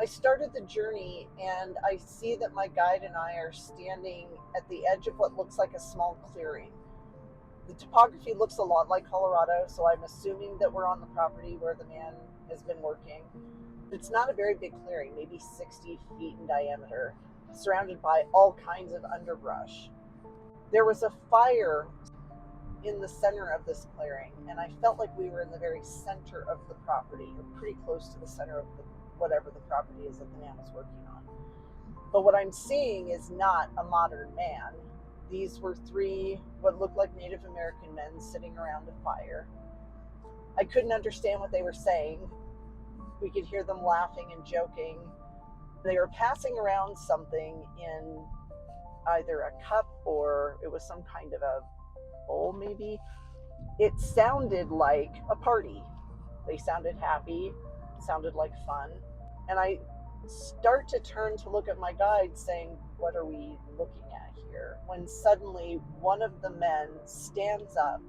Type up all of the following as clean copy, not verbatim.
I started the journey and I see that my guide and I are standing at the edge of what looks like a small clearing. The topography looks a lot like Colorado, so I'm assuming that we're on the property where the man has been working. It's not a very big clearing, maybe 60 feet in diameter, surrounded by all kinds of underbrush. There was a fire in the center of this clearing, and I felt like we were in the very center of the property, or pretty close to the center of whatever the property is that the man was working on. But what I'm seeing is not a modern man. These were three what looked like Native American men sitting around a fire. I couldn't understand what they were saying. We could hear them laughing and joking. They were passing around something in either a cup or it was some kind of a bowl, maybe. It sounded like a party. They sounded happy, sounded like fun. And I start to turn to look at my guide saying, what are we looking at here? When suddenly one of the men stands up.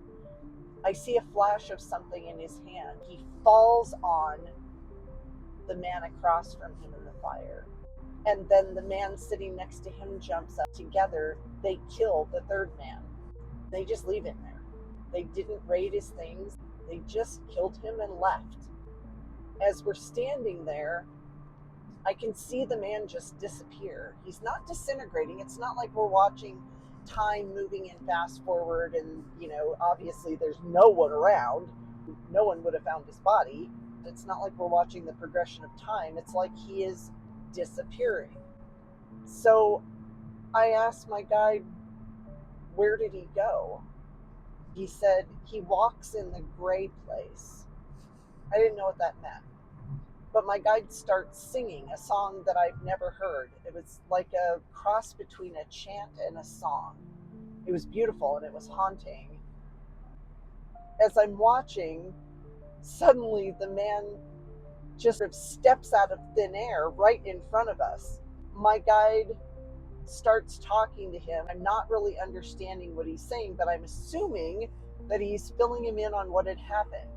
I see a flash of something in his hand. He falls on the man across from him in the fire. And then the man sitting next to him jumps up. Together, they kill the third man. They just leave him there. They didn't raid his things. They just killed him and left. As we're standing there, I can see the man just disappear. He's not disintegrating. It's not like we're watching time moving in fast forward and, obviously there's no one around. No one would have found his body. It's not like we're watching the progression of time. It's like he is disappearing. So I asked my guide, where did he go? He said, he walks in the gray place. I didn't know what that meant. But my guide starts singing a song that I've never heard. It was like a cross between a chant and a song. It was beautiful and it was haunting. As I'm watching, suddenly the man just sort of steps out of thin air right in front of us. My guide starts talking to him. I'm not really understanding what he's saying, but I'm assuming that he's filling him in on what had happened.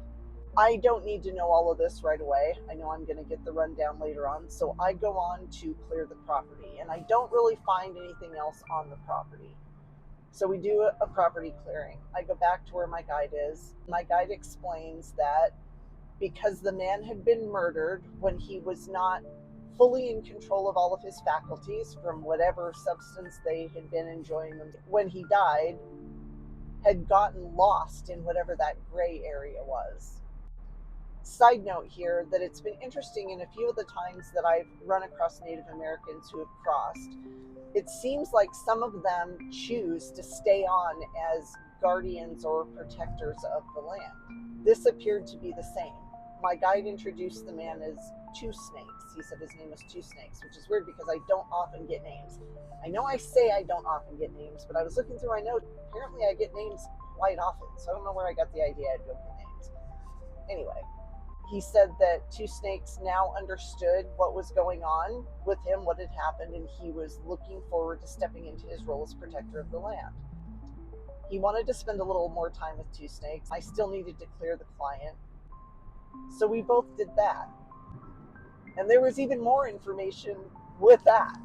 I don't need to know all of this right away. I know I'm going to get the rundown later on. So I go on to clear the property, and I don't really find anything else on the property. So we do a property clearing. I go back to where my guide is. My guide explains that because the man had been murdered when he was not fully in control of all of his faculties from whatever substance they had been enjoying, when he died, had gotten lost in whatever that gray area was. Side note here that it's been interesting in a few of the times that I've run across Native Americans who have crossed. It seems like some of them choose to stay on as guardians or protectors of the land. This appeared to be the same. My guide introduced the man as Two Snakes. He said his name was Two Snakes, which is weird because I don't often get names. I know I say I don't often get names, but I was looking through my notes. Apparently I get names quite often, so I don't know where I got the idea I'd go get names. Anyway, he said that Two Snakes now understood what was going on with him, what had happened, and he was looking forward to stepping into his role as protector of the land. He wanted to spend a little more time with Two Snakes. I still needed to clear the client. So we both did that. And there was even more information with that.